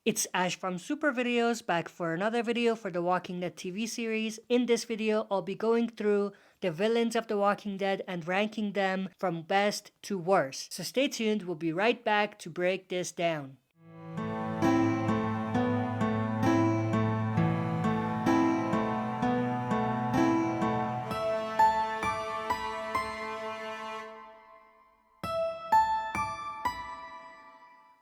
It's Ash from Super Videos back for another video for the Walking Dead TV series. In this video, I'll be going through the villains of The Walking Dead and ranking them from best to worst. So stay tuned, we'll be right back to break this down.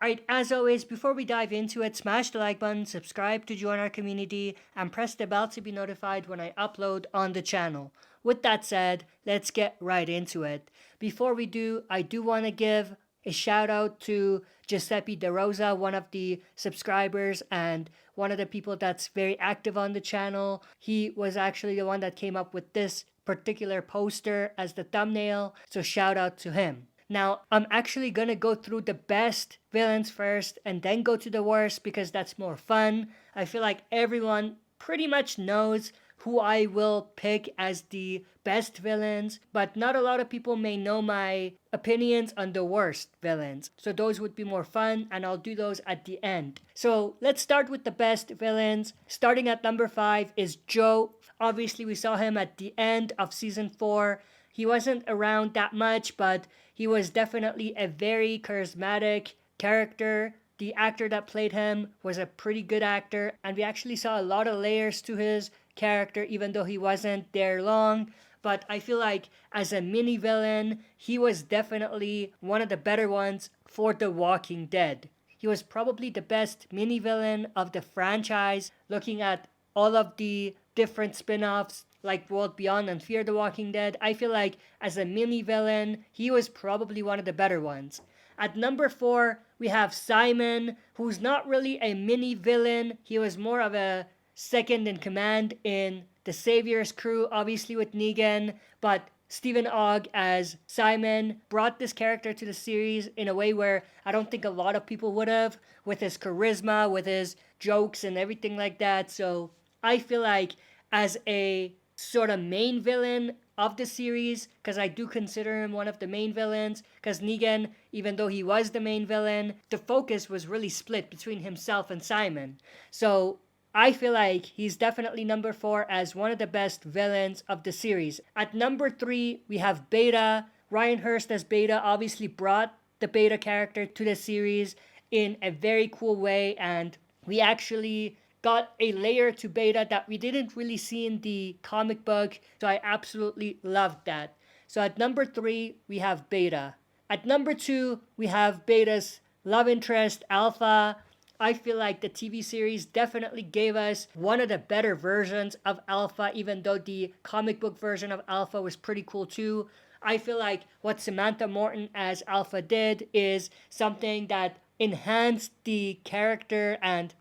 Alright, as always, before we dive into it, smash the like button, subscribe to join our community, and press the bell to be notified when I upload on the channel. With that said, let's get right into it. Before we do, I do want to give a shout out to Giuseppe De Rosa, one of the subscribers and one of the people that's very active on the channel. He was actually the one that came up with this particular poster as the thumbnail, so shout out to him. Now, I'm actually gonna go through the best villains first and then go to the worst because that's more fun. I feel like everyone pretty much knows who I will pick as the best villains, but not a lot of people may know my opinions on the worst villains. So those would be more fun, and I'll do those at the end. So let's start with the best villains. Starting at number 5 is Joe. Obviously, we saw him at the end of season 4. He wasn't around that much, but he was definitely a very charismatic character. The actor that played him was a pretty good actor, and we actually saw a lot of layers to his character, even though he wasn't there long. But I feel like as a mini villain, he was definitely one of the better ones for The Walking Dead. He was probably the best mini villain of the franchise, looking at all of the different spin-offs like World Beyond and Fear the Walking Dead. I feel like as a mini villain, he was probably one of the better ones. At number 4, we have Simon, who's not really a mini villain. He was more of a second in command in the Savior's crew, obviously with Negan, but Stephen Ogg as Simon brought this character to the series in a way where I don't think a lot of people would have, with his charisma, with his jokes and everything like that. So I feel like as a sort of main villain of the series, because I do consider him one of the main villains, because Negan, even though he was the main villain, the focus was really split between himself and Simon. So I feel like he's definitely number 4 as one of the best villains of the series. At number 3, we have Beta. Ryan Hurst as Beta obviously brought the Beta character to the series in a very cool way, and we actually got a layer to Beta that we didn't really see in the comic book, so I absolutely loved that. So at number 3, we have Beta. At number 2, we have Beta's love interest, Alpha. I feel like the TV series definitely gave us one of the better versions of Alpha, even though the comic book version of Alpha was pretty cool too. I feel like what Samantha Morton as Alpha did is something that enhanced the character and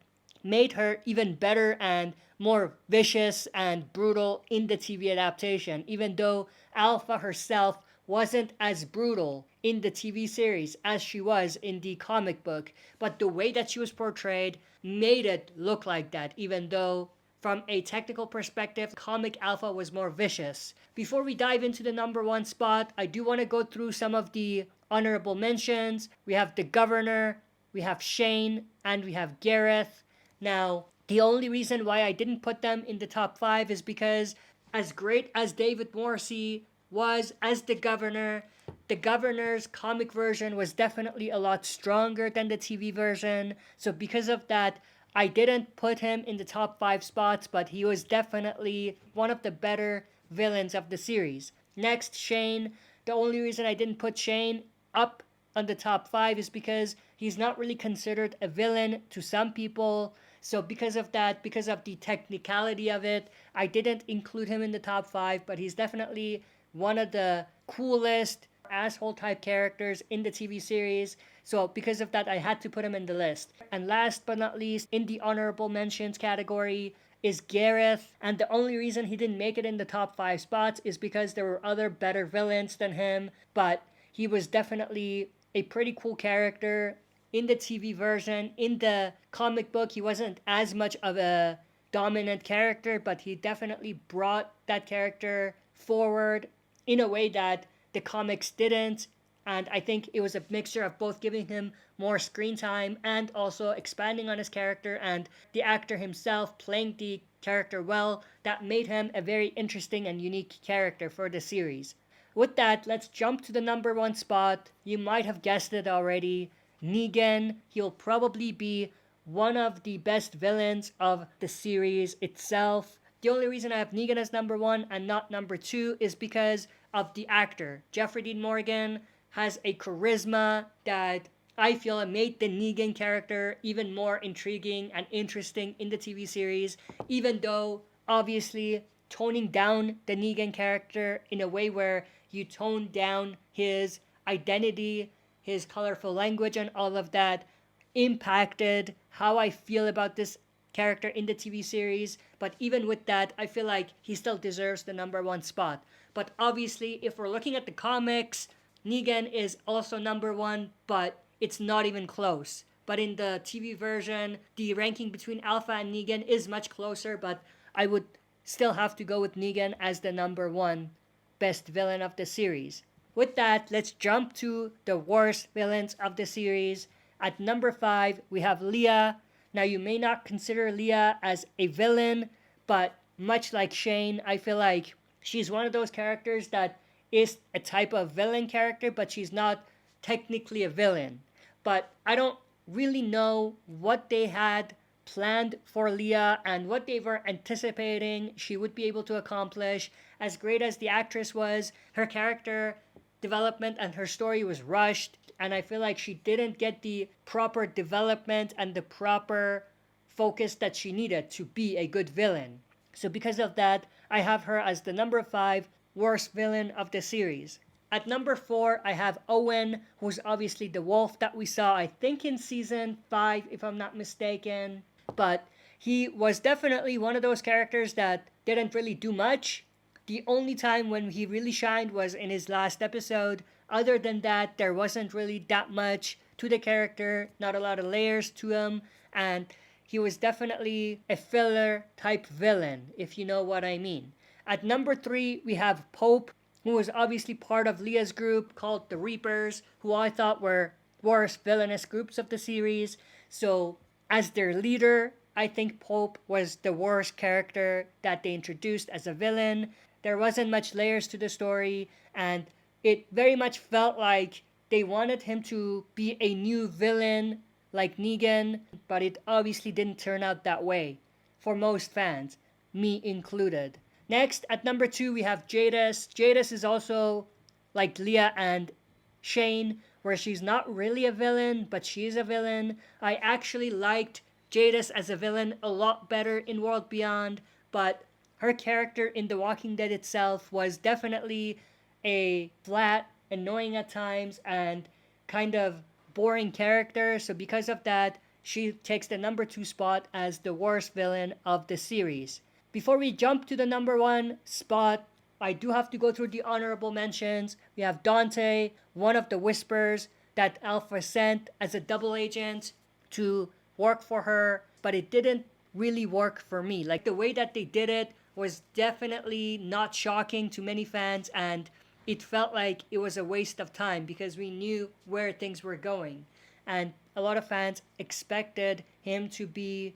made her even better and more vicious and brutal in the TV adaptation, even though Alpha herself wasn't as brutal in the TV series as she was in the comic book. But the way that she was portrayed made it look like that, even though from a technical perspective, comic Alpha was more vicious. Before we dive into the number 1 spot, I do want to go through some of the honorable mentions. We have the Governor, we have Shane, and we have Gareth. Now, the only reason why I didn't put them in the top 5 is because as great as David Morrissey was as the Governor's comic version was definitely a lot stronger than the TV version. So because of that, I didn't put him in the top 5 spots, but he was definitely one of the better villains of the series. Next, Shane. The only reason I didn't put Shane up on the top 5 is because he's not really considered a villain to some people. So because of that, because of the technicality of it, I didn't include him in the top 5, but he's definitely one of the coolest asshole type characters in the TV series. So because of that, I had to put him in the list. And last but not least, in the honorable mentions category is Gareth. And the only reason he didn't make it in the top 5 spots is because there were other better villains than him. But he was definitely a pretty cool character in the TV version. In the comic book, he wasn't as much of a dominant character, but he definitely brought that character forward in a way that the comics didn't. And I think it was a mixture of both giving him more screen time and also expanding on his character, and the actor himself playing the character well, that made him a very interesting and unique character for the series. With that, let's jump to the number one spot. You might have guessed it already. Negan. He'll probably be one of the best villains of the series itself. The only reason I have Negan as number one and not number two is because of the actor. Jeffrey Dean Morgan has a charisma that I feel made the Negan character even more intriguing and interesting in the TV series, even though obviously toning down the Negan character in a way where you tone down his identity, his colorful language, and all of that impacted how I feel about this character in the TV series. But even with that, I feel like he still deserves the number one spot. But obviously, if we're looking at the comics, Negan is also number one, but it's not even close. But in the TV version, the ranking between Alpha and Negan is much closer, but I would still have to go with Negan as the number one best villain of the series. With that, let's jump to the worst villains of the series. At number 5, we have Leah. Now, you may not consider Leah as a villain, but much like Shane, I feel like she's one of those characters that is a type of villain character, but she's not technically a villain. But I don't really know what they had planned for Leah and what they were anticipating she would be able to accomplish. As great as the actress was, her character development and her story was rushed, and I feel like she didn't get the proper development and the proper focus that she needed to be a good villain. So because of that, I have her as the number 5 worst villain of the series. At number 4, I have Owen, who's obviously the wolf that we saw, I think, in season 5, if I'm not mistaken. But he was definitely one of those characters that didn't really do much. The only time when he really shined was in his last episode. Other than that, there wasn't really that much to the character, not a lot of layers to him, and he was definitely a filler type villain, if you know what I mean. At number 3, we have Pope, who was obviously part of Leah's group called the Reapers, who I thought were worst villainous groups of the series. So, as their leader, I think Pope was the worst character that they introduced as a villain. There wasn't much layers to the story, and it very much felt like they wanted him to be a new villain like Negan, but it obviously didn't turn out that way for most fans, me included. Next, at number 2, we have Jadis. Jadis is also like Leah and Shane, where she's not really a villain, but she is a villain. I actually liked Jadis as a villain a lot better in World Beyond, but her character in The Walking Dead itself was definitely a flat, annoying at times, and kind of boring character. So because of that, she takes the number 2 spot as the worst villain of the series. Before we jump to the number 1 spot, I do have to go through the honorable mentions. We have Dante, one of the Whispers that Alpha sent as a double agent to work for her, but it didn't really work for me. Like, the way that they did it was definitely not shocking to many fans, and it felt like it was a waste of time because we knew where things were going. And a lot of fans expected him to be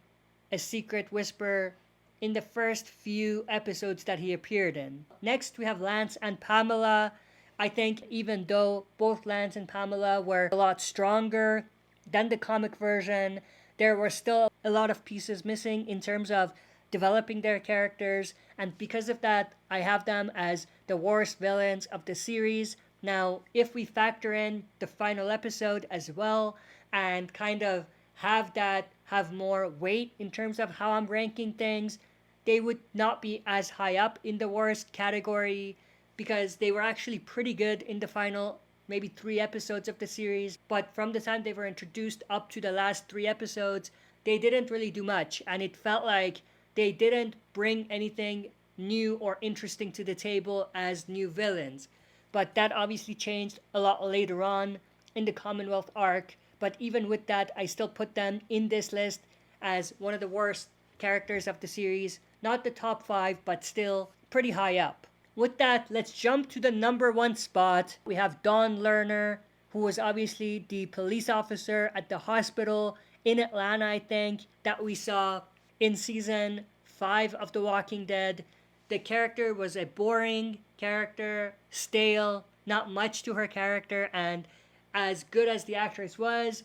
a secret Whisper in the first few episodes that he appeared in. Next, we have Lance and Pamela. I think even though both Lance and Pamela were a lot stronger than the comic version, there were still a lot of pieces missing in terms of developing their characters, and because of that, I have them as the worst villains of the series. Now, if we factor in the final episode as well, and kind of have that have more weight in terms of how I'm ranking things, they would not be as high up in the worst category because they were actually pretty good in the final maybe 3 episodes of the series. But from the time they were introduced up to the last 3 episodes, they didn't really do much, and it felt like they didn't bring anything new or interesting to the table as new villains. But that obviously changed a lot later on in the Commonwealth arc. But even with that, I still put them in this list as one of the worst characters of the series. Not the top 5, but still pretty high up. With that, let's jump to the number 1 spot. We have Dawn Lerner. who was obviously the police officer at the hospital in Atlanta, I think, that we saw in season 5 of The Walking Dead. The character was a boring character, stale, not much to her character, and as good as the actress was,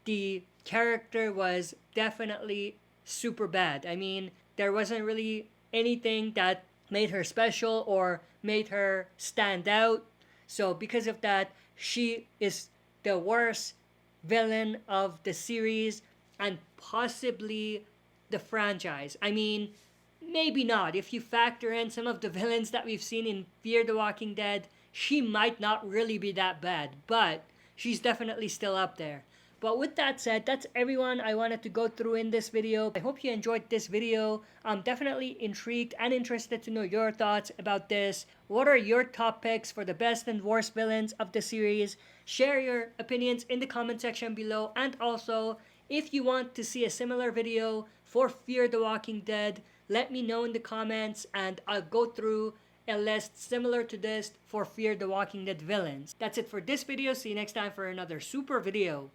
the character was definitely super bad. I mean, there wasn't really anything that made her special or made her stand out. So, because of that, she is the worst villain of the series and possibly the franchise. I mean, maybe not. If you factor in some of the villains that we've seen in Fear the Walking Dead, she might not really be that bad, but she's definitely still up there. But with that said, that's everyone I wanted to go through in this video. I hope you enjoyed this video. I'm definitely intrigued and interested to know your thoughts about this. What are your top picks for the best and worst villains of the series? Share your opinions in the comment section below. And also, if you want to see a similar video for Fear the Walking Dead, let me know in the comments and I'll go through a list similar to this for Fear the Walking Dead villains. That's it for this video. See you next time for another super video.